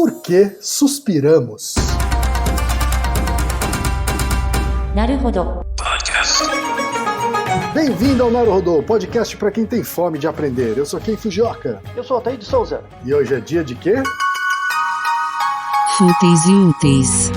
Por que suspiramos? Naruhodo. Bem-vindo ao Naruhodo, podcast para quem tem fome de aprender. Eu sou Ken Fujioka. Eu sou Altair de Souza. E hoje é dia de quê? Fúteis e úteis.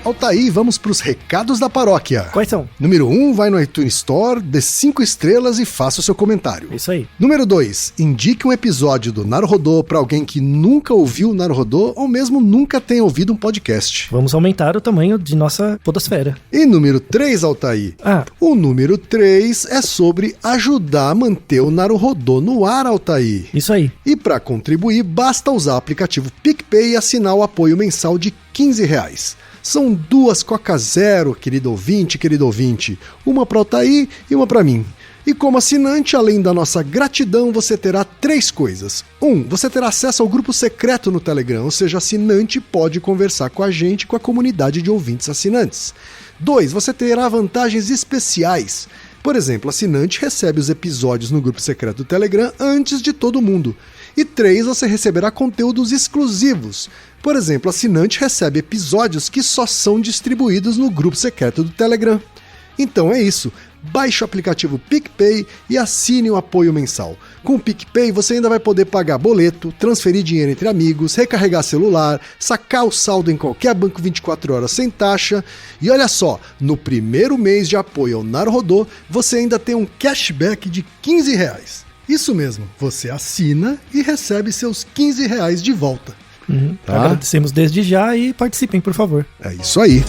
Altair, vamos para os recados da paróquia. Quais são? Número 1, vai no iTunes Store, dê 5 estrelas e faça o seu comentário. Isso aí. Número 2, indique um episódio do Naruhodo para alguém que nunca ouviu o Naruhodo ou mesmo nunca tenha ouvido um podcast. Vamos aumentar o tamanho de nossa podosfera. E número 3, Altair. O número 3 é sobre ajudar a manter o Naruhodo no ar, Altair. Isso aí. E para contribuir, basta usar o aplicativo PicPay e assinar o apoio mensal de R$15. São 2 Coca Zero, querido ouvinte. Uma para Altair e uma para mim. E como assinante, além da nossa gratidão, você terá 3 coisas. 1. Você terá acesso ao grupo secreto no Telegram, ou seja, assinante pode conversar com a gente e com a comunidade de ouvintes assinantes. 2. Você terá vantagens especiais. Por exemplo, assinante recebe os episódios no grupo secreto do Telegram antes de todo mundo. E 3, você receberá conteúdos exclusivos. Por exemplo, assinante recebe episódios que só são distribuídos no grupo secreto do Telegram. Então é isso. Baixe o aplicativo PicPay e assine o apoio mensal. Com o PicPay você ainda vai poder pagar boleto, transferir dinheiro entre amigos, recarregar celular, sacar o saldo em qualquer banco 24 horas sem taxa. E olha só, no primeiro mês de apoio ao Naruhodo, você ainda tem um cashback de R$15. Isso mesmo, você assina e recebe seus R$15 de volta. Tá? Agradecemos desde já e participem, por favor. É isso aí.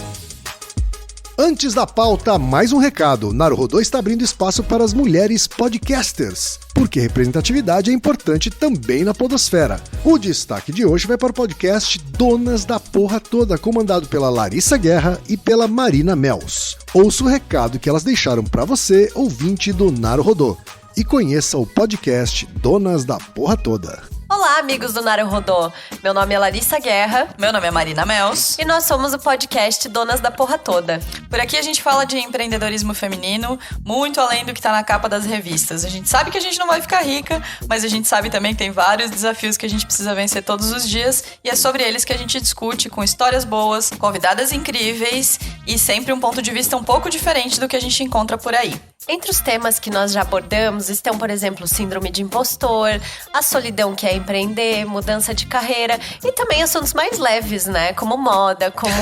Antes da pauta, mais um recado. Naruhodo está abrindo espaço para as mulheres podcasters, porque representatividade é importante também na podosfera. O destaque de hoje vai para o podcast Donas da Porra Toda, comandado pela Larissa Guerra e pela Marina Mels. Ouça o recado que elas deixaram para você, ouvinte do Naruhodo, e conheça o podcast Donas da Porra Toda. Olá, amigos do Naruhodo. Meu nome é Larissa Guerra. Meu nome é Marina Mels. E nós somos o podcast Donas da Porra Toda. Por aqui a gente fala de empreendedorismo feminino, muito além do que tá na capa das revistas. A gente sabe que a gente não vai ficar rica, mas a gente sabe também que tem vários desafios que a gente precisa vencer todos os dias, e é sobre eles que a gente discute com histórias boas, convidadas incríveis e sempre um ponto de vista um pouco diferente do que a gente encontra por aí. Entre os temas que nós já abordamos estão, por exemplo, síndrome de impostor, a solidão que é empreender, mudança de carreira e também assuntos mais leves, né? Como moda, como...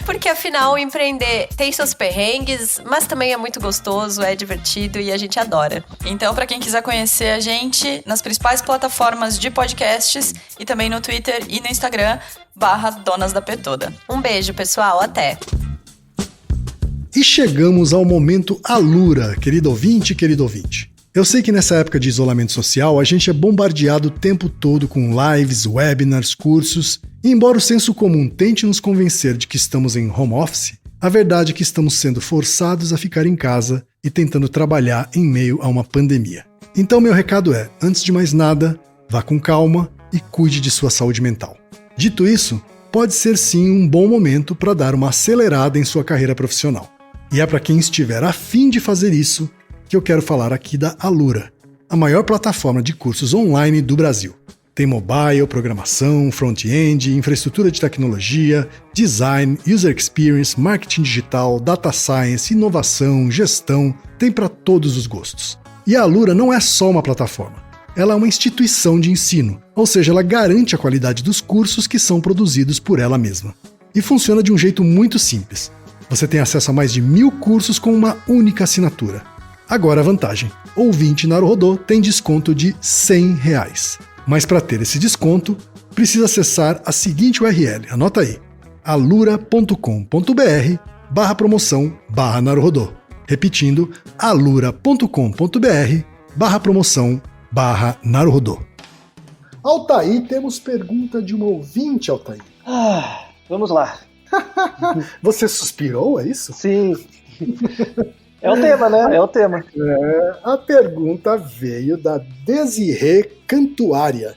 Porque afinal, empreender tem seus perrengues, mas também é muito gostoso, é divertido e a gente adora. Então, para quem quiser conhecer a gente, nas principais plataformas de podcasts e também no Twitter e no Instagram, /Donas da Petoda. Um beijo, pessoal. Até! E chegamos ao momento Alura, querido ouvinte. Eu sei que nessa época de isolamento social a gente é bombardeado o tempo todo com lives, webinars, cursos, e embora o senso comum tente nos convencer de que estamos em home office, a verdade é que estamos sendo forçados a ficar em casa e tentando trabalhar em meio a uma pandemia. Então meu recado é, antes de mais nada, vá com calma e cuide de sua saúde mental. Dito isso, pode ser sim um bom momento para dar uma acelerada em sua carreira profissional. E é para quem estiver a fim de fazer isso que eu quero falar aqui da Alura, a maior plataforma de cursos online do Brasil. Tem mobile, programação, front-end, infraestrutura de tecnologia, design, user experience, marketing digital, data science, inovação, gestão, tem para todos os gostos. E a Alura não é só uma plataforma, ela é uma instituição de ensino, ou seja, ela garante a qualidade dos cursos que são produzidos por ela mesma. E funciona de um jeito muito simples. Você tem acesso a mais de 1000 cursos com uma única assinatura. Agora a vantagem, ouvinte Naruhodo tem desconto de R$100. Mas para ter esse desconto, precisa acessar a seguinte URL, anota aí, alura.com.br/promoção/Naruhodo. Repetindo, alura.com.br/promoção/Naruhodo. Altair, temos pergunta de uma ouvinte, Altair. Vamos lá. Você suspirou, é isso? Sim. É o tema, né? É o tema. A pergunta veio da Desirê Cantuária,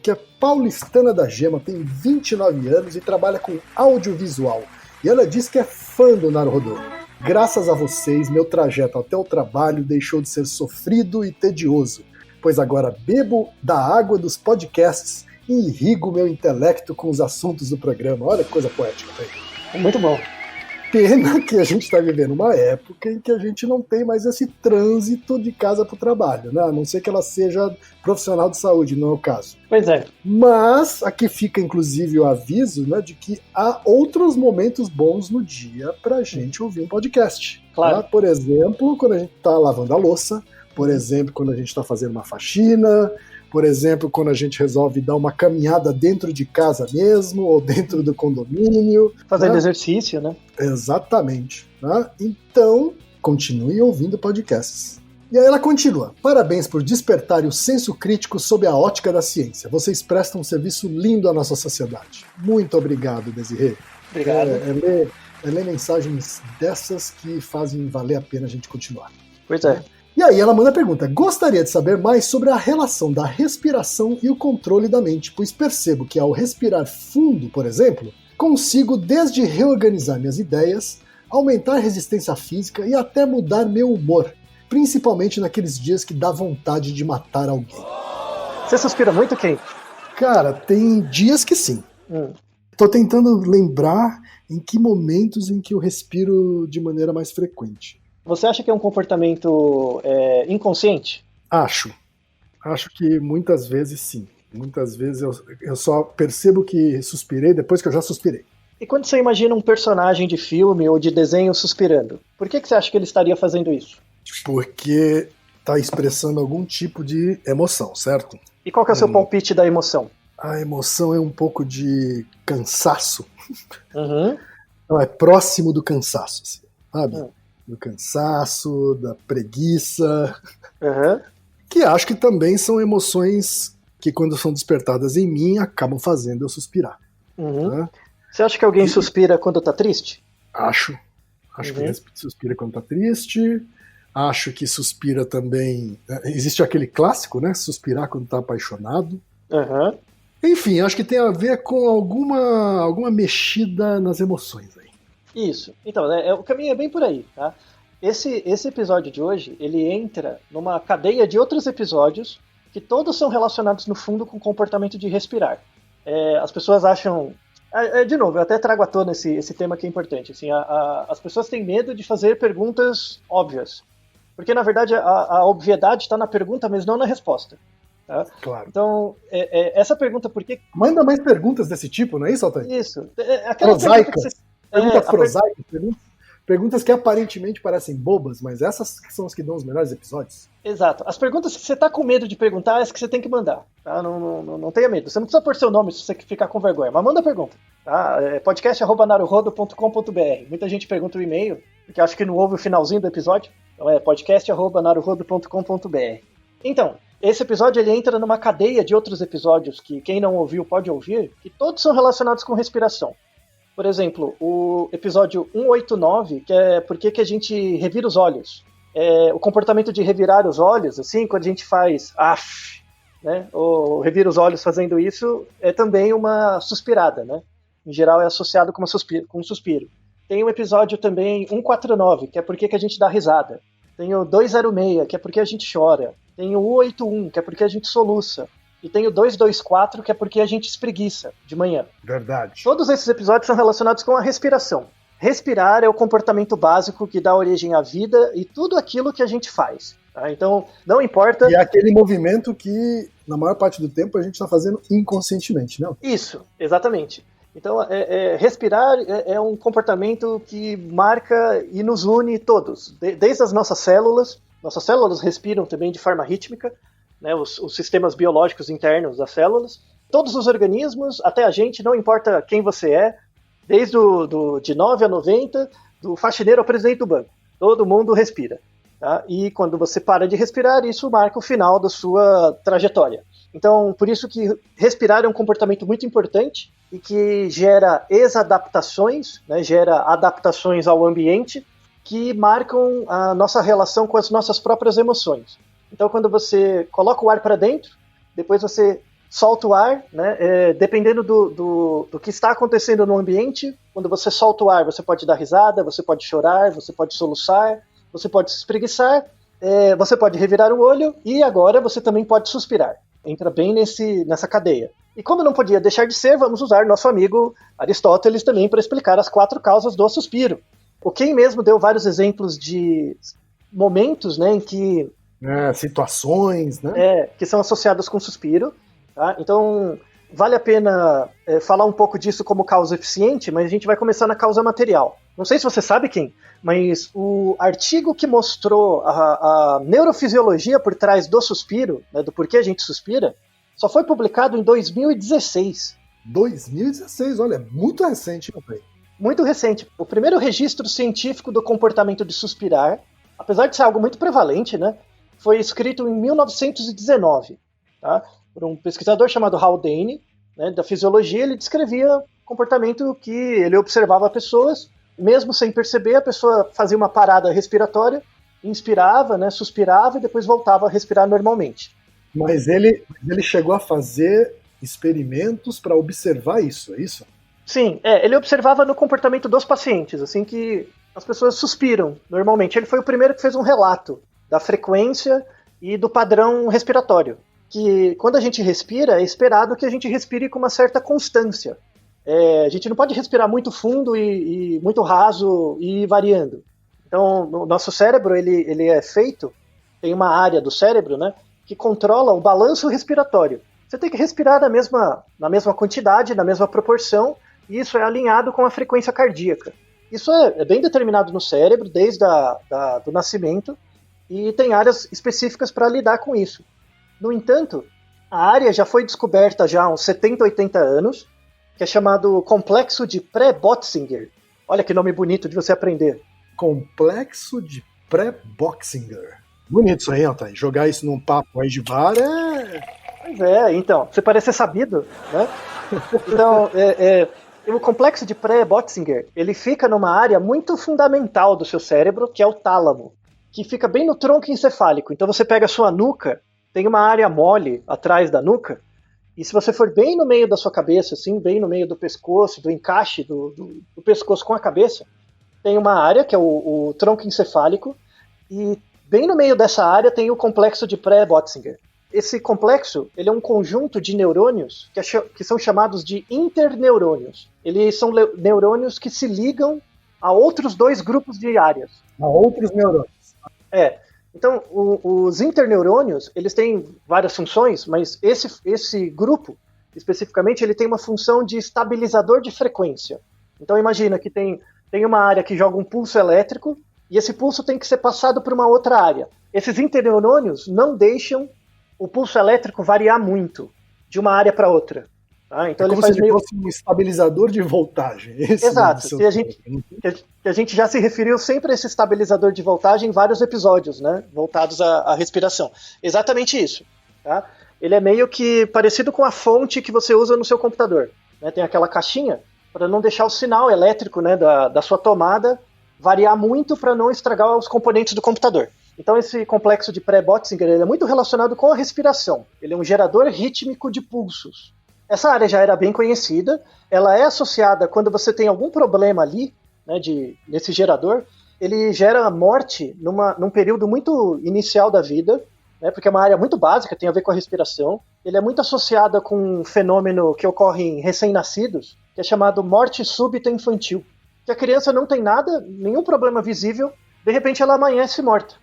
que é paulistana da Gema, tem 29 anos e trabalha com audiovisual. E ela diz que é fã do Naruhodo. Graças a vocês, meu trajeto até o trabalho deixou de ser sofrido e tedioso, pois agora bebo da água dos podcasts e irrigo meu intelecto com os assuntos do programa. Olha que coisa poética. Tá? Muito bom. Pena que a gente está vivendo uma época em que a gente não tem mais esse trânsito de casa para o trabalho, né? A não ser que ela seja profissional de saúde, não é o caso. Pois é. Mas aqui fica inclusive o aviso, né, de que há outros momentos bons no dia para a gente ouvir um podcast. Claro. Tá? Por exemplo, quando a gente está lavando a louça, por exemplo, quando a gente está fazendo uma faxina, por exemplo, quando a gente resolve dar uma caminhada dentro de casa mesmo, ou dentro do condomínio. Fazendo né? exercício, né? Exatamente. Tá? Então, continue ouvindo podcasts. E aí ela continua. Parabéns por despertarem o senso crítico sob a ótica da ciência. Vocês prestam um serviço lindo à nossa sociedade. Muito obrigado, Desirê. Obrigado. É ler mensagens dessas que fazem valer a pena a gente continuar. Pois é. E aí ela manda a pergunta: gostaria de saber mais sobre a relação da respiração e o controle da mente, pois percebo que ao respirar fundo, por exemplo, consigo desde reorganizar minhas ideias, aumentar a resistência física e até mudar meu humor, principalmente naqueles dias que dá vontade de matar alguém. Você suspira muito, Ken? Cara, tem dias que sim. Tô tentando lembrar em que momentos em que eu respiro de maneira mais frequente. Você acha que é um comportamento inconsciente? Acho que muitas vezes sim. Muitas vezes eu só percebo que suspirei depois que eu já suspirei. E quando você imagina um personagem de filme ou de desenho suspirando, por que você acha que ele estaria fazendo isso? Porque está expressando algum tipo de emoção, certo? E qual que é o seu palpite da emoção? A emoção é um pouco de cansaço. Uhum. Não, é próximo do cansaço, assim, sabe? Do cansaço, da preguiça. Uhum. Que acho que também são emoções que, quando são despertadas em mim, acabam fazendo eu suspirar. Uhum. Né? Você acha que alguém suspira quando tá triste? Acho que suspira quando tá triste. Acho que suspira também. Existe aquele clássico, né? Suspirar quando tá apaixonado. Uhum. Enfim, acho que tem a ver com alguma mexida nas emoções aí. Isso. Então, o caminho é bem por aí, tá? Esse episódio de hoje, ele entra numa cadeia de outros episódios que todos são relacionados, no fundo, com o comportamento de respirar. As pessoas acham... de novo, eu até trago à tona esse tema que é importante. Assim, as pessoas têm medo de fazer perguntas óbvias. Porque, na verdade, a obviedade está na pergunta, mas não na resposta. Tá? Claro. Então, essa pergunta, por que... Manda mais perguntas desse tipo, não é isso, Altair? Isso. Aquela Prosaicas. Perguntas pergunta prosaicas, perguntas que aparentemente parecem bobas, mas essas são as que dão os melhores episódios. Exato. As perguntas que você tá com medo de perguntar, as que você tem que mandar. Tá? Não tenha medo. Você não precisa pôr seu nome se você ficar com vergonha, mas manda a pergunta. Tá? podcast@naruhodo.com.br. Muita gente pergunta o e-mail, porque acho que não ouve o finalzinho do episódio. Então é podcast@naruhodo.com.br. Então, esse episódio ele entra numa cadeia de outros episódios que quem não ouviu pode ouvir, que todos são relacionados com respiração. Por exemplo, o episódio 189, que é por que a gente revira os olhos. O comportamento de revirar os olhos, assim, quando a gente faz né, ou revira os olhos fazendo isso, é também uma suspirada, né? Em geral é associado com um suspiro. Tem um episódio também 149, que é por que a gente dá risada. Tem o 206, que é porque a gente chora. Tem o 181, que é porque a gente soluça. E tem o 224, que é porque a gente espreguiça de manhã. Verdade. Todos esses episódios são relacionados com a respiração. Respirar é o comportamento básico que dá origem à vida e tudo aquilo que a gente faz. Tá? Então, não importa... E é aquele movimento que, na maior parte do tempo, a gente está fazendo inconscientemente, não? Isso, exatamente. Então, respirar é um comportamento que marca e nos une todos. Desde as nossas células respiram também de forma rítmica, né, os sistemas biológicos internos das células. Todos os organismos, até a gente, não importa quem você é, desde de 9 a 90, do faxineiro ao presidente do banco. Todo mundo respira. Tá? E quando você para de respirar, isso marca o final da sua trajetória. Então, por isso que respirar é um comportamento muito importante e que gera exadaptações, né, gera adaptações ao ambiente que marcam a nossa relação com as nossas próprias emoções. Então, quando você coloca o ar para dentro, depois você solta o ar, né, dependendo do que está acontecendo no ambiente, quando você solta o ar, você pode dar risada, você pode chorar, você pode soluçar, você pode se espreguiçar, você pode revirar o olho e agora você também pode suspirar. Entra bem nessa cadeia. E como não podia deixar de ser, vamos usar nosso amigo Aristóteles também para explicar as 4 causas do suspiro. O Ken mesmo deu vários exemplos de momentos, né, em que... situações, né? Que são associadas com suspiro. Tá? Então, vale a pena falar um pouco disso como causa eficiente, mas a gente vai começar na causa material. Não sei se você sabe, Ken, mas o artigo que mostrou a neurofisiologia por trás do suspiro, né, do porquê a gente suspira, só foi publicado em 2016. 2016, olha, muito recente, meu pai. Muito recente. O primeiro registro científico do comportamento de suspirar, apesar de ser algo muito prevalente, né, foi escrito em 1919, tá? Por um pesquisador chamado Haldane, né, da fisiologia. Ele descrevia comportamento que ele observava pessoas, mesmo sem perceber, a pessoa fazia uma parada respiratória, inspirava, né, suspirava e depois voltava a respirar normalmente. Mas ele chegou a fazer experimentos para observar isso, é isso? Sim, ele observava no comportamento dos pacientes, assim que as pessoas suspiram normalmente. Ele foi o primeiro que fez um relato da frequência e do padrão respiratório. Que quando a gente respira, é esperado que a gente respire com uma certa constância. A gente não pode respirar muito fundo e muito raso e ir variando. Então, o nosso cérebro, ele é feito, tem uma área do cérebro, né, que controla o balanço respiratório. Você tem que respirar na mesma quantidade, na mesma proporção, e isso é alinhado com a frequência cardíaca. Isso é bem determinado no cérebro, desde do nascimento, e tem áreas específicas para lidar com isso. No entanto, a área já foi descoberta já há uns 70, 80 anos, que é chamado complexo de Pré-Botzinger. Olha que nome bonito de você aprender. Complexo de Pré-Botzinger. Bonito isso aí, Altair. Jogar isso num papo aí de bar Pois então, você parece ser sabido, né? Então, o complexo de Pré-Botzinger, ele fica numa área muito fundamental do seu cérebro, que é o tálamo, que fica bem no tronco encefálico. Então você pega a sua nuca, tem uma área mole atrás da nuca, e se você for bem no meio da sua cabeça, assim, bem no meio do pescoço, do encaixe do pescoço com a cabeça, tem uma área que é o tronco encefálico, e bem no meio dessa área tem o complexo de Pré-Botzinger. Esse complexo, ele é um conjunto de neurônios que são chamados de interneurônios. Eles são neurônios que se ligam a outros 2 grupos de áreas. A outros neurônios. Então, os interneurônios, eles têm várias funções, mas esse grupo, especificamente, ele tem uma função de estabilizador de frequência. Então, imagina que tem uma área que joga um pulso elétrico, e esse pulso tem que ser passado por uma outra área. Esses interneurônios não deixam o pulso elétrico variar muito de uma área para outra. Tá? Então como se ele fosse um estabilizador de voltagem. Exato. Que a gente já se referiu sempre a esse estabilizador de voltagem em vários episódios, né, voltados à respiração. Exatamente isso. Tá? Ele é meio que parecido com a fonte que você usa no seu computador. Né? Tem aquela caixinha para não deixar o sinal elétrico, né, da sua tomada variar muito para não estragar os componentes do computador. Então esse complexo de Pré-Botzinger ele é muito relacionado com a respiração. Ele é um gerador rítmico de pulsos. Essa área já era bem conhecida, ela é associada quando você tem algum problema ali, né, nesse gerador, ele gera morte num período muito inicial da vida, né, porque é uma área muito básica, tem a ver com a respiração. Ele é muito associado com um fenômeno que ocorre em recém-nascidos, que é chamado morte súbita infantil. Que a criança não tem nada, nenhum problema visível, de repente ela amanhece morta.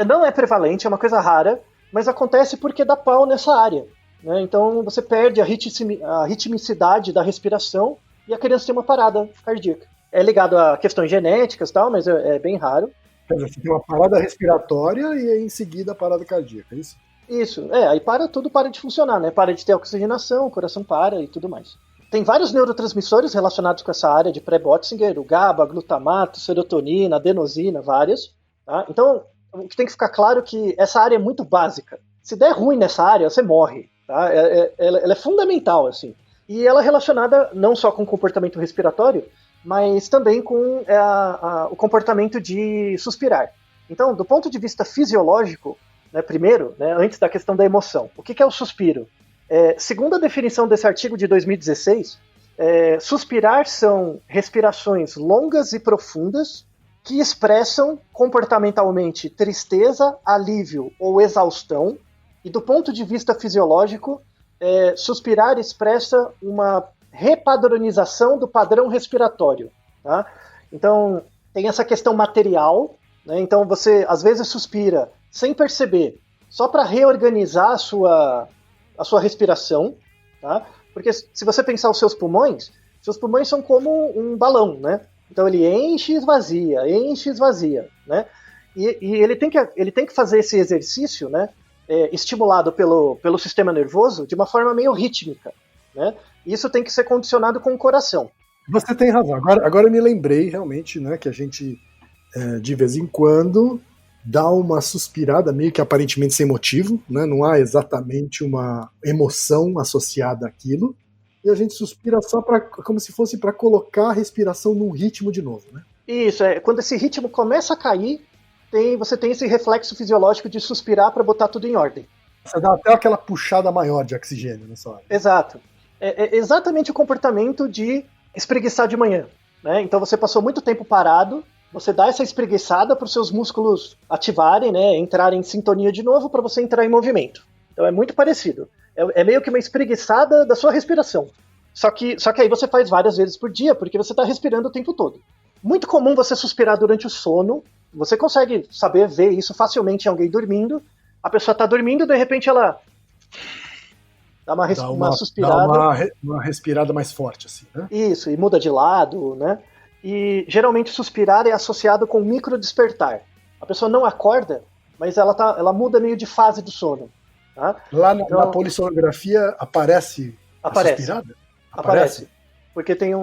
Não é prevalente, é uma coisa rara, mas acontece porque dá pau nessa área. Né? Então você perde a ritmicidade da respiração e a criança tem uma parada cardíaca. É ligado a questões genéticas e tal, mas é bem raro. Você tem uma parada respiratória e em seguida a parada cardíaca, é isso? Isso, aí tudo para de funcionar, né? Para de ter oxigenação, o coração para e tudo mais. Tem vários neurotransmissores relacionados com essa área de Pré-Botzinger, o GABA, glutamato, serotonina, adenosina, várias. Tá? Então, o que tem que ficar claro é que essa área é muito básica. Se der ruim nessa área, você morre. Tá? Ela é fundamental, assim. E ela é relacionada não só com o comportamento respiratório, mas também com o comportamento de suspirar. Então, do ponto de vista fisiológico, né, primeiro, né, antes da questão da emoção, o que é o suspiro? Segundo a definição desse artigo de 2016, suspirar são respirações longas e profundas que expressam comportamentalmente tristeza, alívio ou exaustão, e do ponto de vista fisiológico, suspirar expressa uma repadronização do padrão respiratório. Tá? Então, tem essa questão material, né? Então você às vezes suspira sem perceber, só para reorganizar a sua respiração, tá? Porque se você pensar os seus pulmões são como um balão, né? Então ele enche e esvazia, né? E ele tem que fazer esse exercício, né? Estimulado pelo sistema nervoso de uma forma meio rítmica, né? Isso tem que ser condicionado com o coração. Você tem razão. Agora eu me lembrei realmente, né, que a gente de vez em quando dá uma suspirada meio que aparentemente sem motivo, né? Não há exatamente uma emoção associada àquilo, e a gente suspira só como se fosse para colocar a respiração num ritmo de novo, né? Isso, quando esse ritmo começa a cair, você tem esse reflexo fisiológico de suspirar para botar tudo em ordem. Você dá até aquela puxada maior de oxigênio nessa hora. Exato. É exatamente o comportamento de espreguiçar de manhã, né? Então você passou muito tempo parado, você dá essa espreguiçada para os seus músculos ativarem, né, entrarem em sintonia de novo para você entrar em movimento. Então é muito parecido. É meio que uma espreguiçada da sua respiração. Só que aí você faz várias vezes por dia, porque você está respirando o tempo todo. Muito comum você suspirar durante o sono. Você consegue ver isso facilmente em alguém dormindo. A pessoa está dormindo e de repente ela dá uma suspirada. Dá uma respirada mais forte, assim, né? Isso, e muda de lado, né? E geralmente suspirar é associado com micro despertar. A pessoa não acorda, mas ela muda meio de fase do sono. Tá? Lá na polissonografia aparece a suspirada? Aparece. Porque tem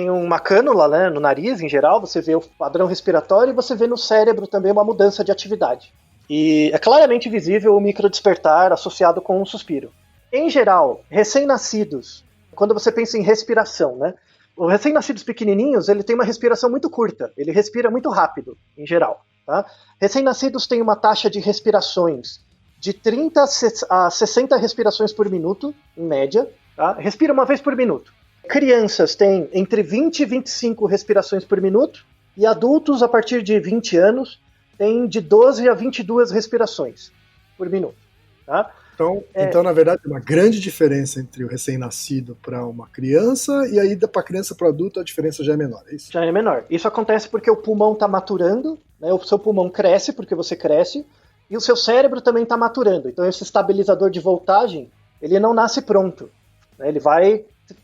uma cânula, né, no nariz, em geral, você vê o padrão respiratório e você vê no cérebro também uma mudança de atividade. E é claramente visível o microdespertar associado com um suspiro. Em geral, recém-nascidos, quando você pensa em respiração, né, os recém-nascidos pequenininhos, ele tem uma respiração muito curta, ele respira muito rápido, em geral. Tá? Recém-nascidos têm uma taxa de respirações de 30 a 60 respirações por minuto, em média. Tá? Respira uma vez por minuto. Crianças têm entre 20 e 25 respirações por minuto, e adultos, a partir de 20 anos, têm de 12 a 22 respirações por minuto. Tá? Então, na verdade, tem uma grande diferença entre o recém-nascido para uma criança, e aí para a criança para o adulto a diferença já é menor, é isso? Já é menor. Isso acontece porque o pulmão está maturando, né? O seu pulmão cresce porque você cresce, e o seu cérebro também está maturando. Então esse estabilizador de voltagem, ele não nasce pronto. Né?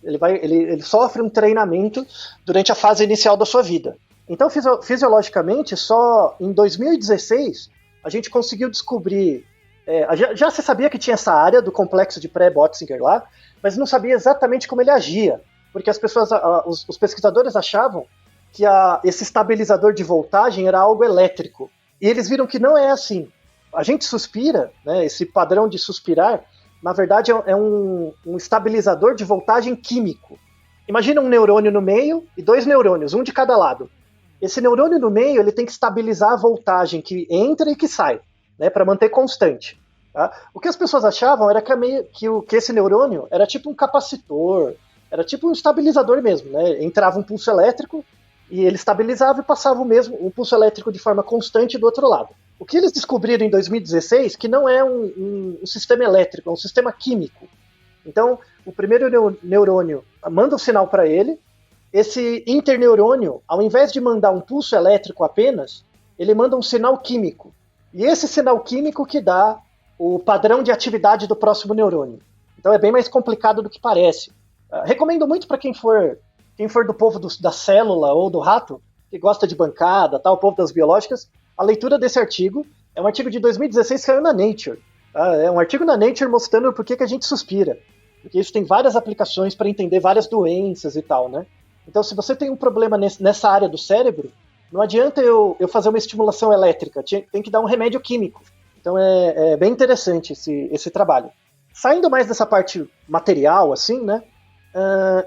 Ele sofre um treinamento durante a fase inicial da sua vida. Então, fisiologicamente, só em 2016 a gente conseguiu descobrir. Já se sabia que tinha essa área do complexo de Pré-Botzinger lá, mas não sabia exatamente como ele agia, porque os pesquisadores achavam que esse estabilizador de voltagem era algo elétrico. E eles viram que não é assim. A gente suspira, né, esse padrão de suspirar, na verdade é um estabilizador de voltagem químico. Imagina um neurônio no meio e 2 neurônios, um de cada lado. Esse neurônio no meio ele tem que estabilizar a voltagem que entra e que sai, né, para manter constante. Tá? O que as pessoas achavam era que esse neurônio era tipo um capacitor, era tipo um estabilizador mesmo. Né? Entrava um pulso elétrico e ele estabilizava e passava o pulso elétrico de forma constante do outro lado. O que eles descobriram em 2016 que não é um sistema elétrico, é um sistema químico. Então, o primeiro neurônio manda um sinal para ele, esse interneurônio, ao invés de mandar um pulso elétrico apenas, ele manda um sinal químico. E esse sinal químico que dá o padrão de atividade do próximo neurônio. Então é bem mais complicado do que parece. Recomendo muito para quem for do povo da célula ou do rato, que gosta de bancada, o povo das biológicas, a leitura desse artigo. É um artigo de 2016 que saiu na Nature. Tá? É um artigo na Nature mostrando por que a gente suspira. Porque isso tem várias aplicações para entender várias doenças e tal, né? Então, se você tem um problema nessa área do cérebro, não adianta eu fazer uma estimulação elétrica, tem que dar um remédio químico. Então, é bem interessante esse trabalho. Saindo mais dessa parte material, assim, né?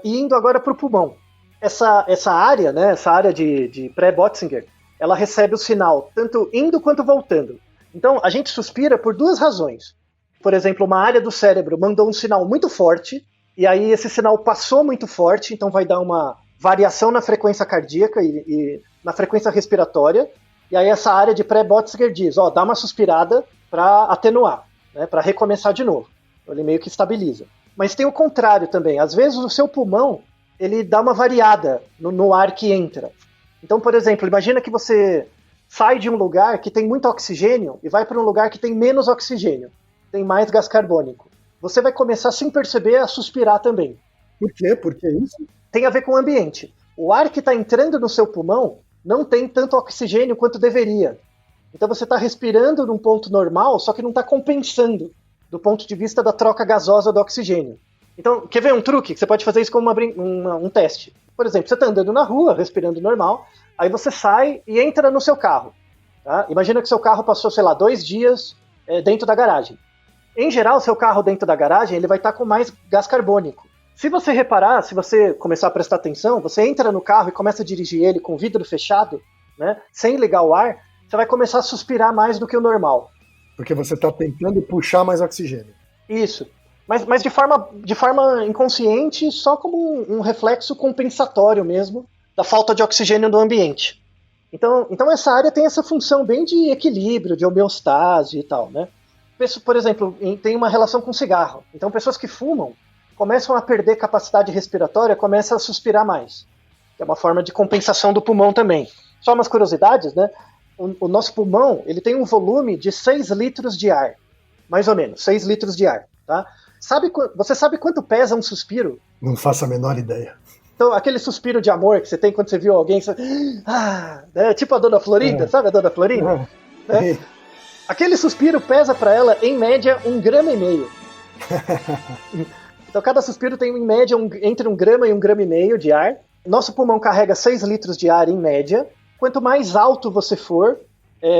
E indo agora para o pulmão. Essa área, né? Essa área de pré-Botzinger, ela recebe o sinal tanto indo quanto voltando. Então, a gente suspira por 2 razões. Por exemplo, uma área do cérebro mandou um sinal muito forte, e aí esse sinal passou muito forte, então vai dar uma variação na frequência cardíaca e na frequência respiratória, e aí essa área de pré-Botzinger diz, dá uma suspirada para atenuar, né, para recomeçar de novo. Então, ele meio que estabiliza. Mas tem o contrário também. Às vezes o seu pulmão, ele dá uma variada no ar que entra. Então, por exemplo, imagina que você sai de um lugar que tem muito oxigênio e vai para um lugar que tem menos oxigênio, tem mais gás carbônico. Você vai começar, sem perceber, a suspirar também. Por quê? Por que isso? Tem a ver com o ambiente. O ar que está entrando no seu pulmão não tem tanto oxigênio quanto deveria. Então você está respirando num ponto normal, só que não está compensando do ponto de vista da troca gasosa do oxigênio. Então, quer ver um truque? Você pode fazer isso como um teste. Por exemplo, você está andando na rua, respirando normal, aí você sai e entra no seu carro. Tá? Imagina que seu carro passou, 2 dias dentro da garagem. Em geral, seu carro dentro da garagem ele vai estar com mais gás carbônico. Se você reparar, se você começar a prestar atenção, você entra no carro e começa a dirigir ele com o vidro fechado, né, sem ligar o ar, você vai começar a suspirar mais do que o normal. Porque você está tentando puxar mais oxigênio. Isso. Mas de forma inconsciente, só como um reflexo compensatório mesmo da falta de oxigênio do ambiente. Então essa área tem essa função bem de equilíbrio, de homeostase e tal, né? Por exemplo, tem uma relação com cigarro. Então pessoas que fumam começam a perder capacidade respiratória, começam a suspirar mais. É uma forma de compensação do pulmão também. Só umas curiosidades, né? O nosso pulmão, ele tem um volume de 6 litros de ar. Mais ou menos, 6 litros de ar, tá? Você sabe quanto pesa um suspiro? Não faço a menor ideia. Então, aquele suspiro de amor que você tem quando você viu alguém, você... né? Tipo a Dona Florinda, sabe a Dona Florinda? Né? Aquele suspiro pesa para ela, em média, 1,5 grama. Então, cada suspiro tem, em média, entre 1 grama e 1,5 grama de ar. Nosso pulmão carrega 6 litros de ar, em média. Quanto mais alto você for,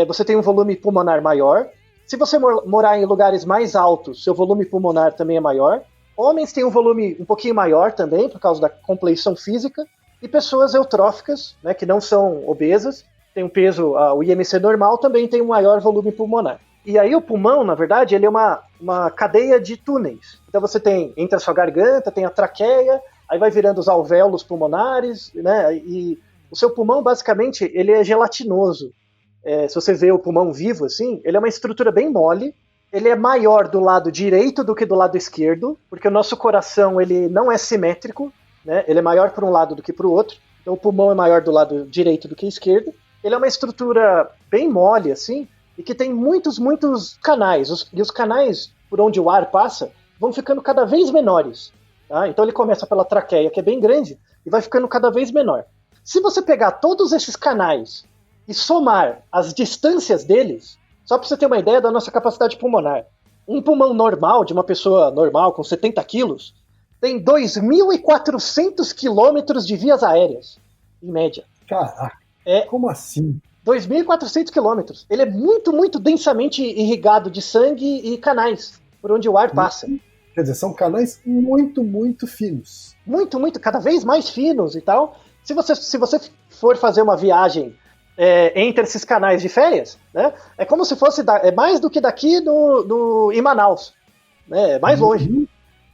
você tem um volume pulmonar maior. Se você morar em lugares mais altos, seu volume pulmonar também é maior. Homens têm um volume um pouquinho maior também, por causa da compleição física. E pessoas eutróficas, né, que não são obesas, têm um peso, o IMC normal, também tem um maior volume pulmonar. E aí o pulmão, na verdade, ele é uma cadeia de túneis. Então você tem, entre a sua garganta, tem a traqueia, aí vai virando os alvéolos pulmonares, né, e o seu pulmão, basicamente, ele é gelatinoso. Se você vê o pulmão vivo, assim, ele é uma estrutura bem mole, ele é maior do lado direito do que do lado esquerdo, porque o nosso coração, ele não é simétrico, né, ele é maior para um lado do que para o outro, então o pulmão é maior do lado direito do que esquerdo. Ele é uma estrutura bem mole, assim, e que tem muitos canais, e os canais por onde o ar passa vão ficando cada vez menores. Tá? Então ele começa pela traqueia, que é bem grande, e vai ficando cada vez menor. Se você pegar todos esses canais e somar as distâncias deles, só para você ter uma ideia da nossa capacidade pulmonar, um pulmão normal, de uma pessoa normal com 70 quilos, tem 2.400 quilômetros de vias aéreas, em média. Caraca, como assim? 2.400 quilômetros. Ele é muito, muito densamente irrigado de sangue e canais, por onde o ar passa. Quer dizer, são canais muito, muito finos. Muito, muito, cada vez mais finos e tal. Se você for fazer uma viagem entre esses canais de férias, né, é como se fosse mais do que daqui em Manaus. Né, é mais longe.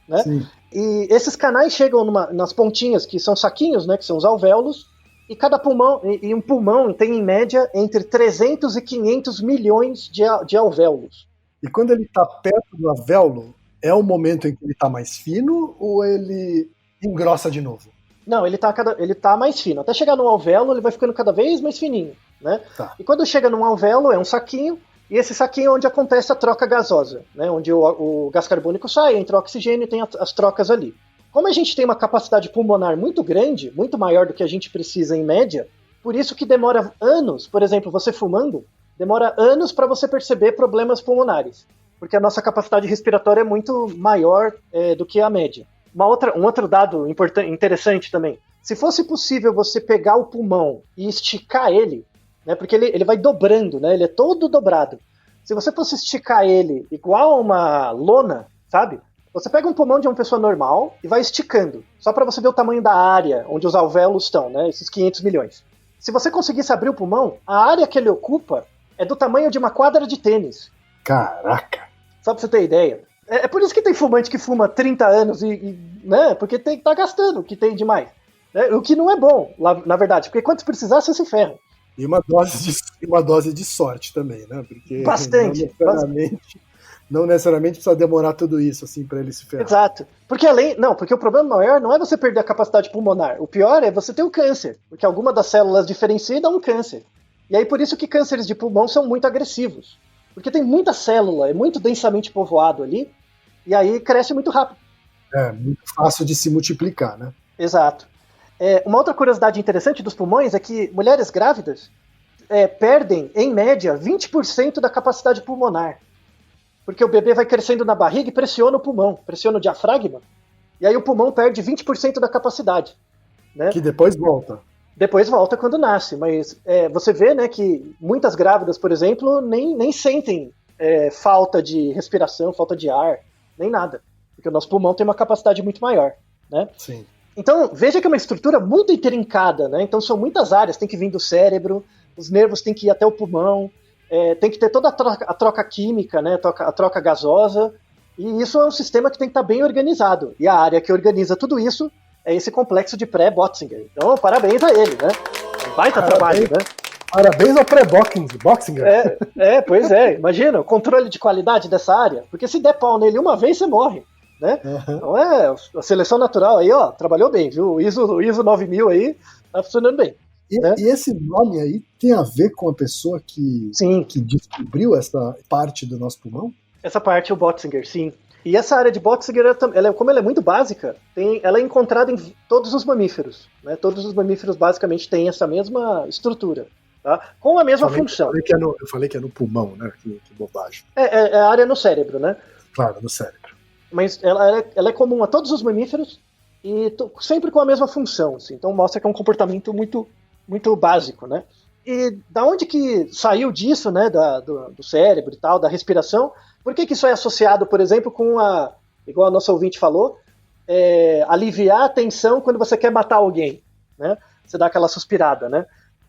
Né? E esses canais chegam nas pontinhas, que são saquinhos, né, que são os alvéolos, e cada pulmão, e um pulmão tem em média entre 300 e 500 milhões de alvéolos. E quando ele está perto do alvéolo, é o momento em que ele está mais fino ou ele engrossa de novo? Não, ele tá mais fino. Até chegar no alvéolo, ele vai ficando cada vez mais fininho, né? Tá. E quando chega num alvéolo, é um saquinho, e esse saquinho é onde acontece a troca gasosa, né? Onde o gás carbônico sai, entra o oxigênio e tem as trocas ali. Como a gente tem uma capacidade pulmonar muito grande, muito maior do que a gente precisa em média, por isso que demora anos, por exemplo, você fumando, demora anos para você perceber problemas pulmonares, porque a nossa capacidade respiratória é muito maior do que a média. Um outro dado interessante também, se fosse possível você pegar o pulmão e esticar ele, né, porque ele vai dobrando, né, ele é todo dobrado. Se você fosse esticar ele igual a uma lona, sabe? Você pega um pulmão de uma pessoa normal e vai esticando, só para você ver o tamanho da área onde os alvéolos estão, né, esses 500 milhões. Se você conseguisse abrir o pulmão, a área que ele ocupa é do tamanho de uma quadra de tênis. Caraca! Só pra você ter ideia. É por isso que tem fumante que fuma 30 anos né, porque tá gastando o que tem demais. Né, o que não é bom, na verdade, porque quando precisar, você se ferra. E uma dose de sorte também, né? Porque bastante. Não necessariamente precisa demorar tudo isso, assim, pra ele se ferrar. Exato. Porque porque o problema maior não é você perder a capacidade pulmonar. O pior é você ter o câncer, porque alguma das células diferencia e dá um câncer. E aí por isso que cânceres de pulmão são muito agressivos. Porque tem muita célula, é muito densamente povoado ali, e aí cresce muito rápido. É, muito fácil de se multiplicar, né? Exato. Uma outra curiosidade interessante dos pulmões é que mulheres grávidas perdem, em média, 20% da capacidade pulmonar. Porque o bebê vai crescendo na barriga e pressiona o pulmão, pressiona o diafragma, e aí o pulmão perde 20% da capacidade. Né? Que depois volta. Depois volta quando nasce, mas você vê, né, que muitas grávidas, por exemplo, nem sentem falta de respiração, falta de ar, nem nada. Porque o nosso pulmão tem uma capacidade muito maior. Né? Sim. Então, veja que é uma estrutura muito intrincada, né? Então são muitas áreas, tem que vir do cérebro, os nervos têm que ir até o pulmão, tem que ter toda a troca química, né? A troca gasosa, e isso é um sistema que tem que estar bem organizado. E a área que organiza tudo isso é esse complexo de pré-Botzinger. Então, parabéns a ele, né? Um baita trabalho, né? Parabéns ao pré-Botzinger. Pois é. Imagina, o controle de qualidade dessa área. Porque se der pau nele uma vez, você morre. Né? Uhum. Então a seleção natural aí, ó, trabalhou bem, viu? O ISO 9000 aí tá funcionando bem. Né? E esse nome aí tem a ver com a pessoa que descobriu essa parte do nosso pulmão? Essa parte, o Botzinger, sim. E essa área de Botzinger, como ela é muito básica, ela é encontrada em todos os mamíferos. Né? Todos os mamíferos basicamente têm essa mesma estrutura. Tá? Com a mesma função. Eu falei que é no pulmão, né? Que bobagem. É a área no cérebro, né? Claro, no cérebro. Mas ela é comum a todos os mamíferos e sempre com a mesma função. Assim. Então mostra que é um comportamento muito, muito básico. Né? E da onde que saiu disso, né, do cérebro e tal, da respiração? Por que isso é associado, por exemplo, com igual a nossa ouvinte falou, aliviar a tensão quando você quer matar alguém? Né? Você dá aquela suspirada, né?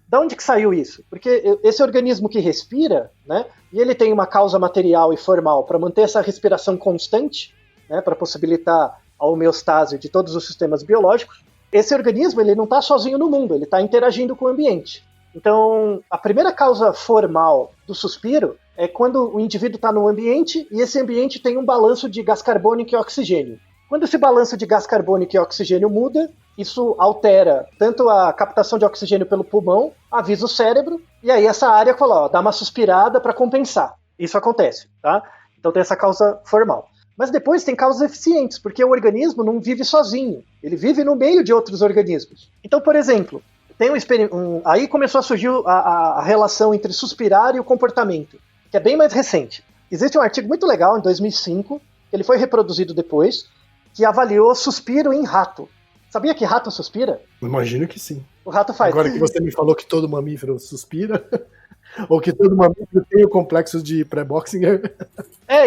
Da onde que saiu isso? Porque esse organismo que respira, né, e ele tem uma causa material e formal para manter essa respiração constante, né, para possibilitar a homeostase de todos os sistemas biológicos, esse organismo ele não está sozinho no mundo, ele está interagindo com o ambiente. Então, a primeira causa formal do suspiro é quando o indivíduo está no ambiente e esse ambiente tem um balanço de gás carbônico e oxigênio. Quando esse balanço de gás carbônico e oxigênio muda, isso altera tanto a captação de oxigênio pelo pulmão, avisa o cérebro, e aí essa área dá uma suspirada para compensar. Isso acontece, tá? Então tem essa causa formal. Mas depois tem causas eficientes, porque o organismo não vive sozinho, ele vive no meio de outros organismos. Então, por exemplo, tem aí começou a surgir a relação entre suspirar e o comportamento, que é bem mais recente. Existe um artigo muito legal, em 2005, ele foi reproduzido depois, que avaliou suspiro em rato. Sabia que rato suspira? Imagino que sim. O rato faz. Agora que você me falou que todo mamífero suspira, ou que todo mamífero tem o complexo de pré-Botzinger.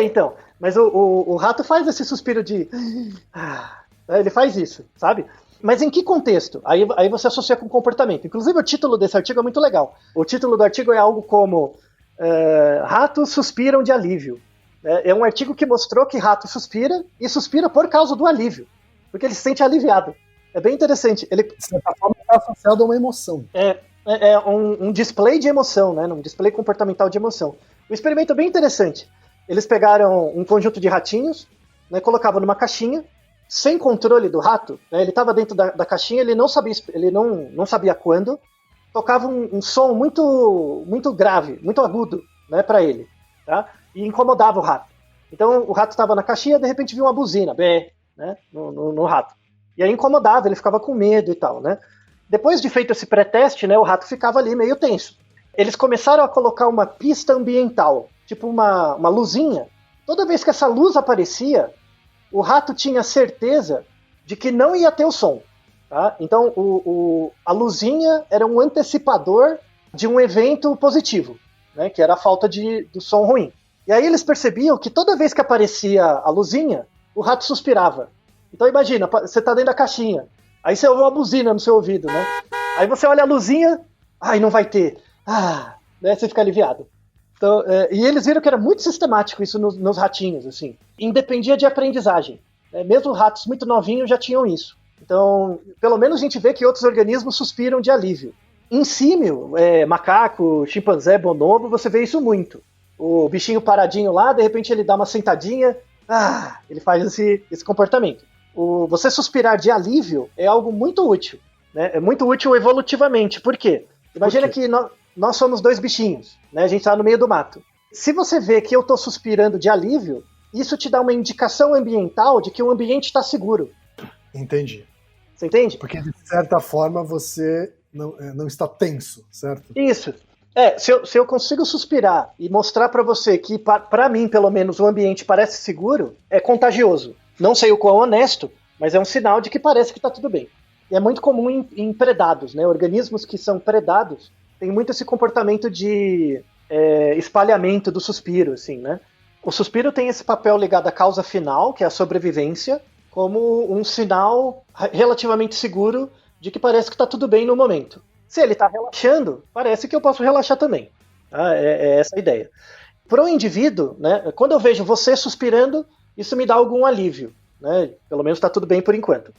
Então. Mas o rato faz esse suspiro de... Ele faz isso, sabe? Mas em que contexto? Aí você associa com comportamento. Inclusive o título desse artigo é muito legal. O título do artigo é algo como Ratos suspiram de alívio. É um artigo que mostrou que rato suspira e suspira por causa do alívio. Porque ele se sente aliviado. É bem interessante. Ele, de certa forma, está associado a uma emoção. É um display de emoção, né? Um display comportamental de emoção. Um experimento bem interessante. Eles pegaram um conjunto de ratinhos, né, colocavam numa caixinha, sem controle do rato, né, ele estava dentro da caixinha, ele não sabia quando, tocava um som muito, muito grave, muito agudo, né, para ele, tá? E incomodava o rato. Então o rato estava na caixinha, de repente viu uma buzina, né, no rato. E aí incomodava, ele ficava com medo e tal, né? Depois de feito esse pré-teste, né, o rato ficava ali meio tenso. Eles começaram a colocar uma pista ambiental, tipo uma luzinha. Toda vez que essa luz aparecia, o rato tinha certeza de que não ia ter o som. Tá? Então a luzinha era um antecipador de um evento positivo, né, que era a falta do som ruim. E aí eles percebiam que toda vez que aparecia a luzinha, o rato suspirava. Então imagina, você tá dentro da caixinha, aí você ouve uma buzina no seu ouvido, né? Aí você olha a luzinha, não vai ter. Né, você fica aliviado. Então, e eles viram que era muito sistemático isso nos ratinhos, assim. Independia de aprendizagem. Mesmo ratos muito novinhos já tinham isso. Então, pelo menos a gente vê que outros organismos suspiram de alívio. Em símio, macaco, chimpanzé, bonobo, você vê isso muito. o bichinho paradinho lá, de repente ele dá uma sentadinha, ele faz esse comportamento. Você suspirar de alívio é algo muito útil, né? É muito útil evolutivamente. Por quê? Imagina que nós somos dois bichinhos, né? A gente está no meio do mato. Se você vê que eu estou suspirando de alívio, isso te dá uma indicação ambiental de que o ambiente está seguro. Entendi. Você entende? Porque, de certa forma, você não está tenso, certo? Isso. Se eu consigo suspirar e mostrar para você que, para mim, pelo menos, o ambiente parece seguro, é contagioso. Não sei o quão honesto, mas é um sinal de que parece que está tudo bem. E é muito comum em predados, né? Organismos que são predados têm muito esse comportamento de espalhamento do suspiro, assim, né? O suspiro tem esse papel ligado à causa final, que é a sobrevivência, como um sinal relativamente seguro de que parece que está tudo bem no momento. Se ele está relaxando, parece que eu posso relaxar também. Tá? É essa a ideia. Para o indivíduo, né, quando eu vejo você suspirando, isso me dá algum alívio. Né? Pelo menos está tudo bem por enquanto.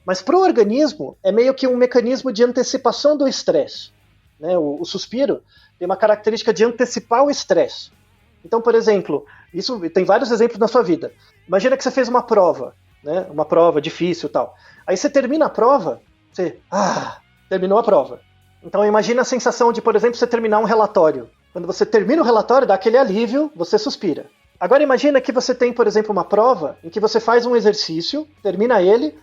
Mas para o organismo, é meio que um mecanismo de antecipação do estresse. Né? O suspiro tem uma característica de antecipar o estresse. Então, por exemplo, isso tem vários exemplos na sua vida. Imagina que você fez uma prova, né? Uma prova difícil e tal. Aí você termina a prova, você... terminou a prova. Então imagina a sensação de, por exemplo, você terminar um relatório. Quando você termina o relatório, dá aquele alívio, você suspira. Agora imagina que você tem, por exemplo, uma prova em que você faz um exercício, termina ele,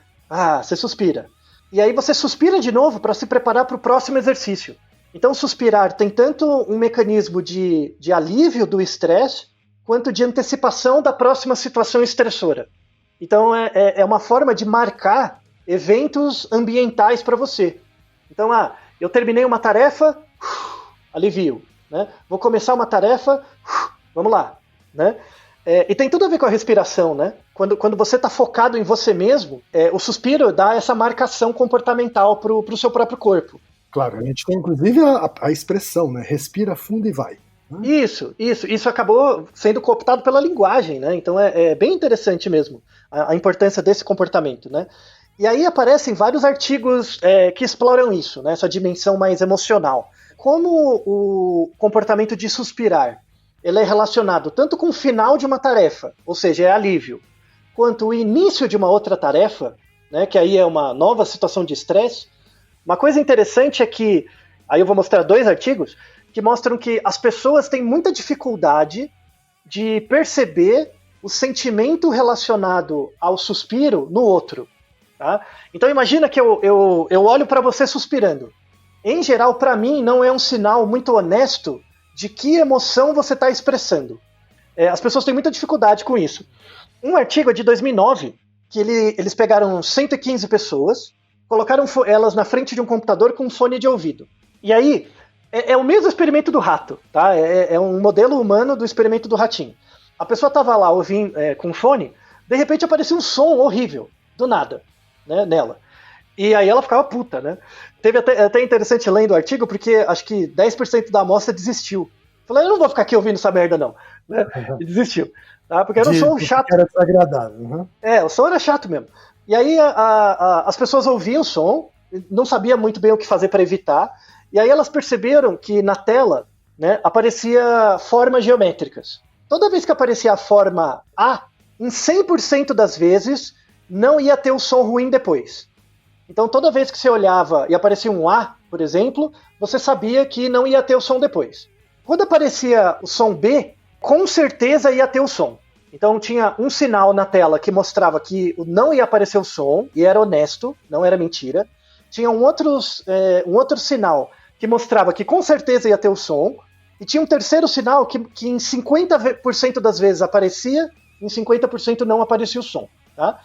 você suspira. E aí você suspira de novo para se preparar para o próximo exercício. Então suspirar tem tanto um mecanismo de alívio do estresse, quanto de antecipação da próxima situação estressora. Então é uma forma de marcar eventos ambientais para você. Então, eu terminei uma tarefa, alivio. Né? Vou começar uma tarefa, vamos lá. Né? E tem tudo a ver com a respiração. Né? Quando você está focado em você mesmo, o suspiro dá essa marcação comportamental para o seu próprio corpo. Claro, a gente tem inclusive a expressão, né? Respira fundo e vai. Né? Isso acabou sendo cooptado pela linguagem, né? Então é bem interessante mesmo a importância desse comportamento, né? E aí aparecem vários artigos que exploram isso, né? Essa dimensão mais emocional. Como o comportamento de suspirar, ele é relacionado tanto com o final de uma tarefa, ou seja, é alívio, quanto o início de uma outra tarefa, né? Que aí é uma nova situação de estresse. Uma coisa interessante é que, aí eu vou mostrar 2 artigos, que mostram que as pessoas têm muita dificuldade de perceber o sentimento relacionado ao suspiro no outro. Tá? Então imagina que eu olho para você suspirando. Em geral, para mim, não é um sinal muito honesto de que emoção você está expressando. As pessoas têm muita dificuldade com isso. Um artigo é de 2009, que eles pegaram 115 pessoas, colocaram elas na frente de um computador com um fone de ouvido. E aí, é o mesmo experimento do rato, tá? É um modelo humano do experimento do ratinho. A pessoa estava lá ouvindo com o fone, de repente aparecia um som horrível, do nada, né, nela. E aí ela ficava puta, né? Teve até interessante lendo o artigo, porque acho que 10% da amostra desistiu. Falei, eu não vou ficar aqui ouvindo essa merda não. Né? E desistiu. Tá? Porque era um som chato. Era desagradável. Uhum. O som era chato mesmo. E aí as pessoas ouviam o som, não sabiam muito bem o que fazer para evitar, e aí elas perceberam que na tela, né, aparecia formas geométricas. Toda vez que aparecia a forma A, em 100% das vezes, não ia ter o som ruim depois. Então toda vez que você olhava e aparecia um A, por exemplo, você sabia que não ia ter o som depois. Quando aparecia o som B, com certeza ia ter o som. Então tinha um sinal na tela que mostrava que não ia aparecer o som, e era honesto, não era mentira. Tinha um outro sinal que mostrava que com certeza ia ter o som, e tinha um terceiro sinal que em 50% das vezes aparecia, em 50% não aparecia o som. Tá?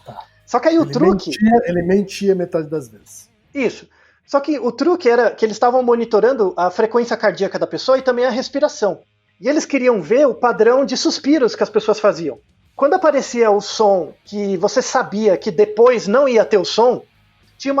Só que aí o truque... Ele mentia metade das vezes. Isso. Só que o truque era que eles estavam monitorando a frequência cardíaca da pessoa e também a respiração. E eles queriam ver o padrão de suspiros que as pessoas faziam. Quando aparecia o som que você sabia que depois não ia ter o som, tinha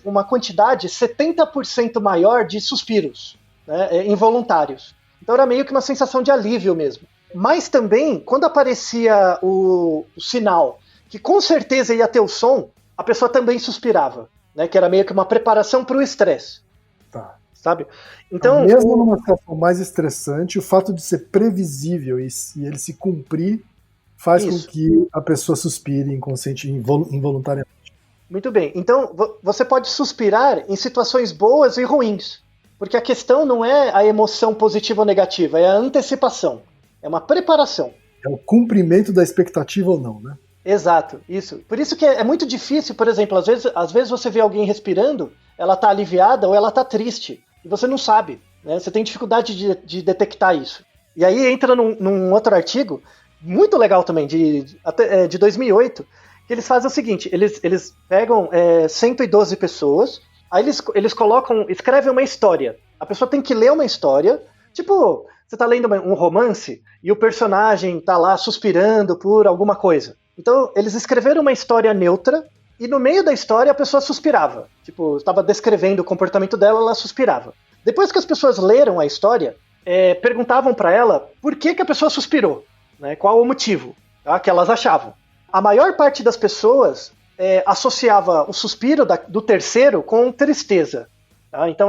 uma quantidade 70% maior de suspiros, né, involuntários. Então era meio que uma sensação de alívio mesmo. Mas também, quando aparecia o sinal que com certeza ia ter o som, a pessoa também suspirava, né, que era meio que uma preparação para o estresse. Tá. sabe? Então, mesmo numa situação mais estressante, o fato de ser previsível e ele se cumprir faz Isso. com que a pessoa suspire inconsciente, involuntariamente. Muito bem. Então, você pode suspirar em situações boas e ruins. Porque a questão não é a emoção positiva ou negativa, é a antecipação. É uma preparação. É o cumprimento da expectativa ou não, né? Exato, isso. Por isso que é muito difícil, por exemplo, às vezes você vê alguém respirando, ela está aliviada ou ela está triste. E você não sabe, né? Você tem dificuldade de detectar isso. E aí entra num outro artigo, muito legal também, de 2008, que eles fazem o seguinte, eles pegam 112 pessoas, aí eles escrevem uma história. A pessoa tem que ler uma história, tipo, você tá lendo um romance e o personagem tá lá suspirando por alguma coisa. Então, eles escreveram uma história neutra e no meio da história a pessoa suspirava. Tipo, estava descrevendo o comportamento dela, ela suspirava. Depois que as pessoas leram a história, perguntavam para ela por que a pessoa suspirou, né? Qual o motivo, tá? Que elas achavam. A maior parte das pessoas associava o suspiro do terceiro com tristeza. Tá? Então,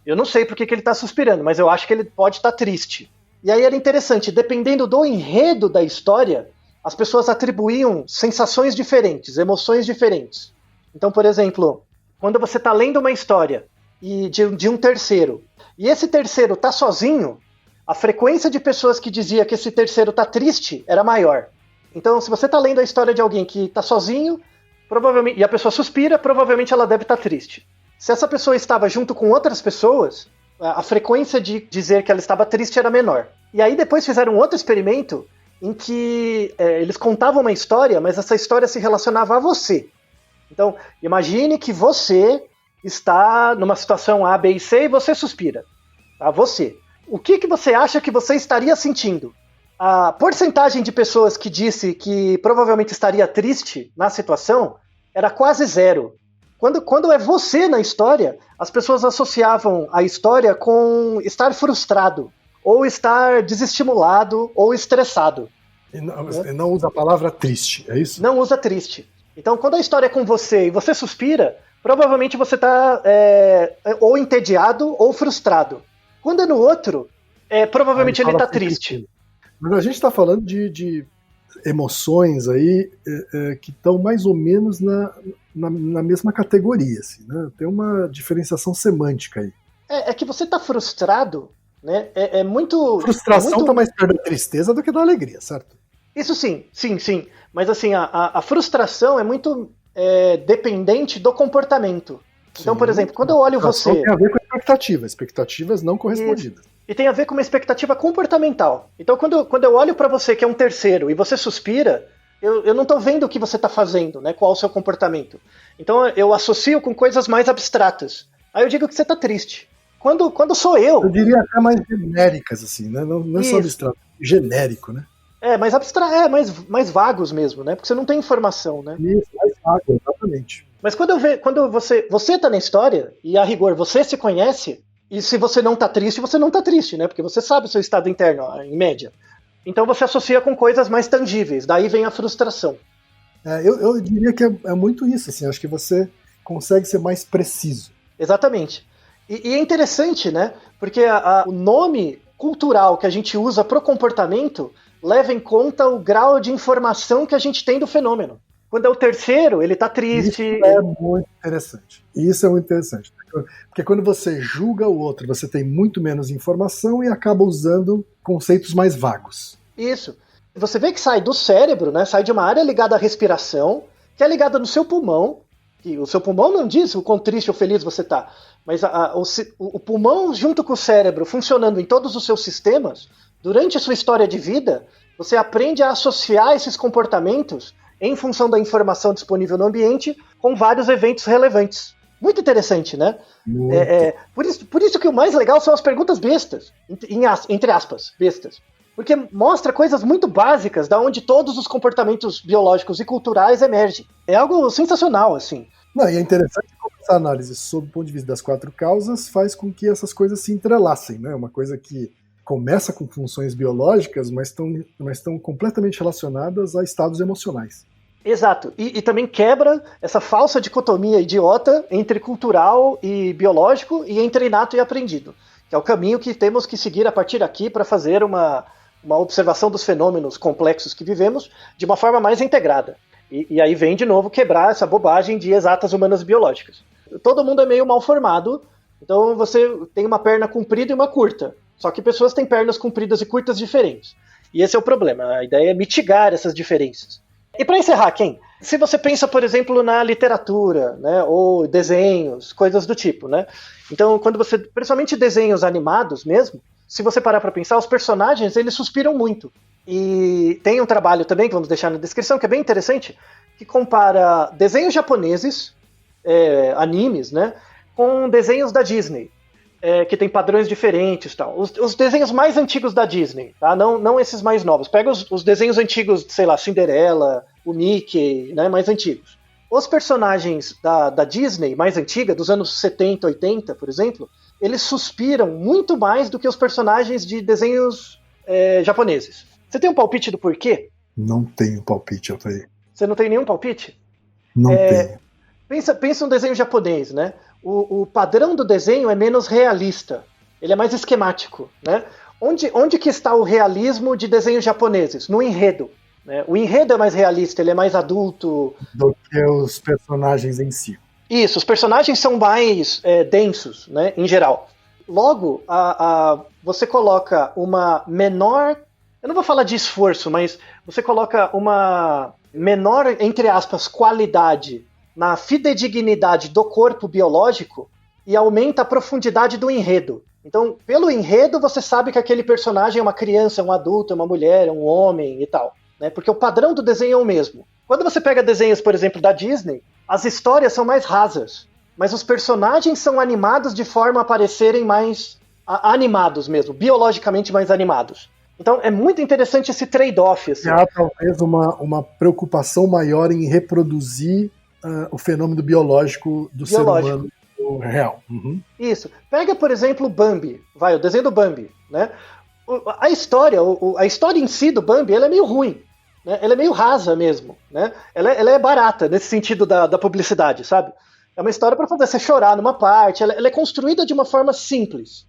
eu não sei por que ele está suspirando, mas eu acho que ele pode estar triste. E aí era interessante, dependendo do enredo da história, as pessoas atribuíam sensações diferentes, emoções diferentes. Então, por exemplo, quando você está lendo uma história de um terceiro, e esse terceiro está sozinho, a frequência de pessoas que dizia que esse terceiro está triste era maior. Então, se você está lendo a história de alguém que está sozinho, provavelmente, e a pessoa suspira, provavelmente ela deve estar triste. Se essa pessoa estava junto com outras pessoas, a frequência de dizer que ela estava triste era menor. E aí depois fizeram um outro experimento em que eles contavam uma história, mas essa história se relacionava a você. Então, imagine que você está numa situação A, B e C e você suspira. Tá? Você. O que você acha que você estaria sentindo? A porcentagem de pessoas que disse que provavelmente estaria triste na situação era quase zero. Quando é você na história, as pessoas associavam a história com estar frustrado, ou estar desestimulado, ou estressado. E não usa a palavra triste, é isso? Não usa triste. Então, quando a história é com você e você suspira, provavelmente você está ou entediado ou frustrado. Quando é no outro, provavelmente ele está triste. Mas a gente está falando de emoções aí que estão mais ou menos na mesma categoria, assim, né? Tem uma diferenciação semântica aí. É que você está frustrado, né? É muito... Frustração está mais perto da tristeza do que da alegria, certo? Isso sim. Mas assim, a frustração é muito dependente do comportamento. Sim. Então, por exemplo, quando eu olho você... Tem a ver com expectativas não correspondidas. Isso. E tem a ver com uma expectativa comportamental. Então, quando eu olho para você, que é um terceiro, e você suspira, eu não estou vendo o que você está fazendo, né? Qual é o seu comportamento. Então, eu associo com coisas mais abstratas. Aí eu digo que você está triste. Quando sou eu... Eu diria até mais genéricas, assim, né? Não é só abstrato, genérico, né? Mais vagos mesmo, né? Porque você não tem informação, né? Isso, mais vago, exatamente. Mas quando você está na história, e a rigor você se conhece, e se você não está triste, você não está triste, né? Porque você sabe o seu estado interno, em média. Então você associa com coisas mais tangíveis, daí vem a frustração. Eu diria que é muito isso, assim, acho que você consegue ser mais preciso. Exatamente. E é interessante, né? Porque o nome cultural que a gente usa pro comportamento leva em conta o grau de informação que a gente tem do fenômeno. Quando é o terceiro, ele tá triste. Isso é muito interessante. Isso é muito interessante. Porque quando você julga o outro, você tem muito menos informação e acaba usando conceitos mais vagos. Isso. Você vê que sai do cérebro, né? Sai de uma área ligada à respiração, que é ligada no seu pulmão. Que o seu pulmão não diz o quão triste ou feliz você tá. Mas o pulmão junto com o cérebro funcionando em todos os seus sistemas, durante a sua história de vida, você aprende a associar esses comportamentos em função da informação disponível no ambiente, com vários eventos relevantes. Muito interessante, né? Por isso que o mais legal são as perguntas bestas, entre aspas, bestas. Porque mostra coisas muito básicas da onde todos os comportamentos biológicos e culturais emergem. É algo sensacional, assim. Não, e é interessante como essa análise, sob o ponto de vista das 4 causas, faz com que essas coisas se entrelacem, né? Uma coisa que começa com funções biológicas, mas estão completamente relacionadas a estados emocionais. Exato. E também quebra essa falsa dicotomia idiota entre cultural e biológico e entre inato e aprendido, que é o caminho que temos que seguir a partir daqui para fazer uma observação dos fenômenos complexos que vivemos de uma forma mais integrada. E aí vem de novo quebrar essa bobagem de exatas humanas biológicas. Todo mundo é meio mal formado, então você tem uma perna comprida e uma curta, só que pessoas têm pernas compridas e curtas diferentes. E esse é o problema, a ideia é mitigar essas diferenças. E para encerrar, Ken, se você pensa, por exemplo, na literatura, né, ou desenhos, coisas do tipo, né? Então, quando você, principalmente desenhos animados mesmo, se você parar para pensar, os personagens, eles suspiram muito. E tem um trabalho também, que vamos deixar na descrição, que é bem interessante, que compara desenhos japoneses, animes, né, com desenhos da Disney. Que tem padrões diferentes e tal. Os desenhos mais antigos da Disney, tá? Não esses mais novos. Pega os desenhos antigos, sei lá, Cinderela, o Mickey, né, mais antigos. Os personagens da Disney mais antiga, dos anos 70, 80, por exemplo, eles suspiram muito mais do que os personagens de desenhos japoneses. Você tem um palpite do porquê? Não tenho palpite, Altair. Você não tem nenhum palpite? Não tenho. Pensa um desenho japonês, né? O padrão do desenho é menos realista. Ele é mais esquemático, né? Onde que está o realismo de desenhos japoneses? No enredo. Né? O enredo é mais realista, ele é mais adulto. Do que os personagens em si. Isso, os personagens são mais densos, né, em geral. Logo, você coloca uma menor... Eu não vou falar de esforço, mas você coloca uma menor, entre aspas, qualidade na fidedignidade do corpo biológico e aumenta a profundidade do enredo. Então, pelo enredo, você sabe que aquele personagem é uma criança, um adulto, uma mulher, um homem e tal. Né? Porque o padrão do desenho é o mesmo. Quando você pega desenhos, por exemplo, da Disney, as histórias são mais rasas, mas os personagens são animados de forma a parecerem mais animados mesmo, biologicamente mais animados. Então é muito interessante esse trade-off. Assim. Há talvez uma preocupação maior em reproduzir o fenômeno biológico do ser humano real. Uhum. Isso. Pega, por exemplo, o Bambi. O desenho do Bambi. Né? A história em si do Bambi, ela é meio ruim. Né? Ela é meio rasa mesmo. Né? Ela é barata nesse sentido da publicidade, sabe? É uma história para fazer você chorar numa parte. Ela é construída de uma forma simples.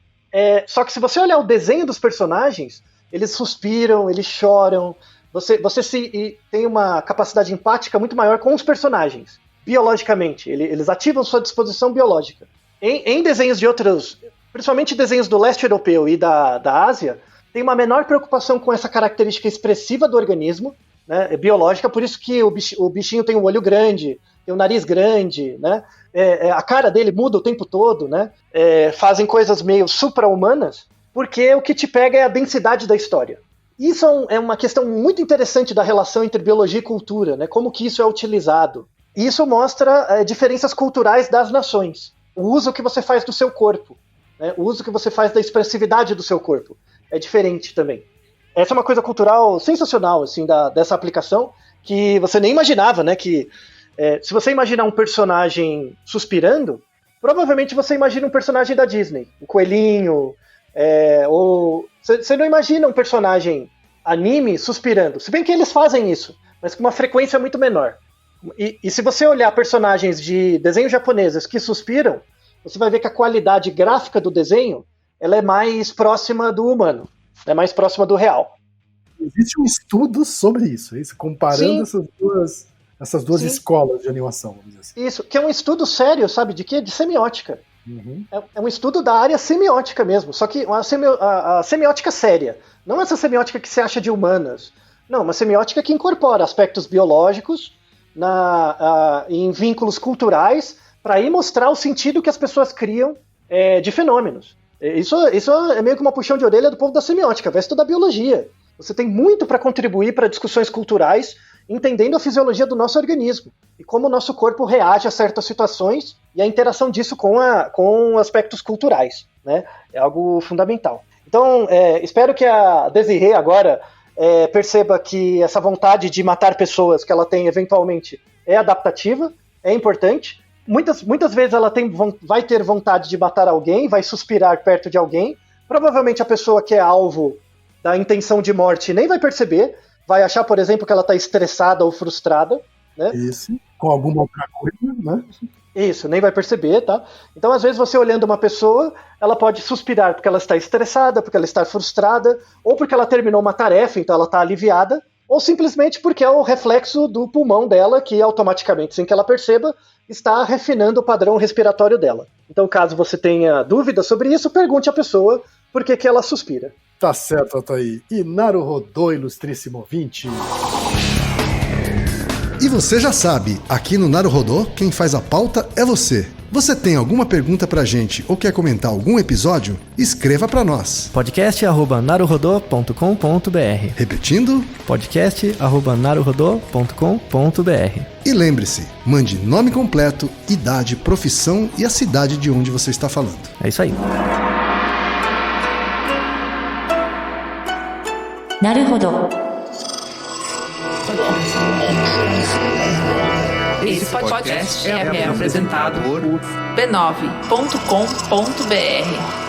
Só que se você olhar o desenho dos personagens, eles suspiram, eles choram. Você tem uma capacidade empática muito maior com os personagens, biologicamente. Eles ativam sua disposição biológica. Em desenhos de outros, principalmente desenhos do leste europeu e da Ásia, tem uma menor preocupação com essa característica expressiva do organismo, né, biológica, por isso que o bichinho tem um olho grande, tem um nariz grande, né, a cara dele muda o tempo todo, né, fazem coisas meio supra-humanas, porque o que te pega é a densidade da história. Isso é uma questão muito interessante da relação entre biologia e cultura, né? Como que isso é utilizado. E isso mostra diferenças culturais das nações. O uso que você faz do seu corpo, né? O uso que você faz da expressividade do seu corpo é diferente também. Essa é uma coisa cultural sensacional, assim, dessa aplicação, que você nem imaginava, né? Que se você imaginar um personagem suspirando, provavelmente você imagina um personagem da Disney, um coelhinho... Você não imagina um personagem anime suspirando, se bem que eles fazem isso, mas com uma frequência muito menor. E se você olhar personagens de desenhos japoneses que suspiram, você vai ver que a qualidade gráfica do desenho ela é mais próxima do humano, é mais próxima do real. Existe um estudo sobre isso, comparando essas duas escolas de animação, vamos dizer assim. Isso, que é um estudo sério, sabe, de quê? De semiótica. Uhum. É um estudo da área semiótica mesmo, só que a semiótica séria, não essa semiótica que se acha de humanas, não, uma semiótica que incorpora aspectos biológicos em vínculos culturais para aí mostrar o sentido que as pessoas criam de fenômenos. Isso é meio que uma puxão de orelha do povo da semiótica, vai estudar biologia. Você tem muito para contribuir para discussões culturais, entendendo a fisiologia do nosso organismo e como o nosso corpo reage a certas situações e a interação disso com aspectos culturais, né? É algo fundamental. Então, espero que a Desirê agora perceba que essa vontade de matar pessoas que ela tem eventualmente é adaptativa, é importante. Muitas vezes ela vai ter vontade de matar alguém, vai suspirar perto de alguém. Provavelmente a pessoa que é alvo da intenção de morte nem vai perceber, vai achar, por exemplo, que ela está estressada ou frustrada, né? Isso, com alguma outra coisa, né? Isso, nem vai perceber, tá? Então, às vezes, você olhando uma pessoa, ela pode suspirar porque ela está estressada, porque ela está frustrada, ou porque ela terminou uma tarefa, então ela está aliviada, ou simplesmente porque é o reflexo do pulmão dela, que automaticamente, sem que ela perceba, está refinando o padrão respiratório dela. Então, caso você tenha dúvida sobre isso, pergunte à pessoa por que ela suspira. Tá certo, Altair. E Naruhodô, ilustríssimo ouvinte. E você já sabe, aqui no Naruhodô, quem faz a pauta é você. Você tem alguma pergunta pra gente ou quer comentar algum episódio? Escreva pra nós. podcast@naruhodô.com.br. Repetindo? podcast@naruhodô.com.br. E lembre-se, mande nome completo, idade, profissão e a cidade de onde você está falando. É isso aí. なるほど。 Esse podcast é apresentado por b9.com.br.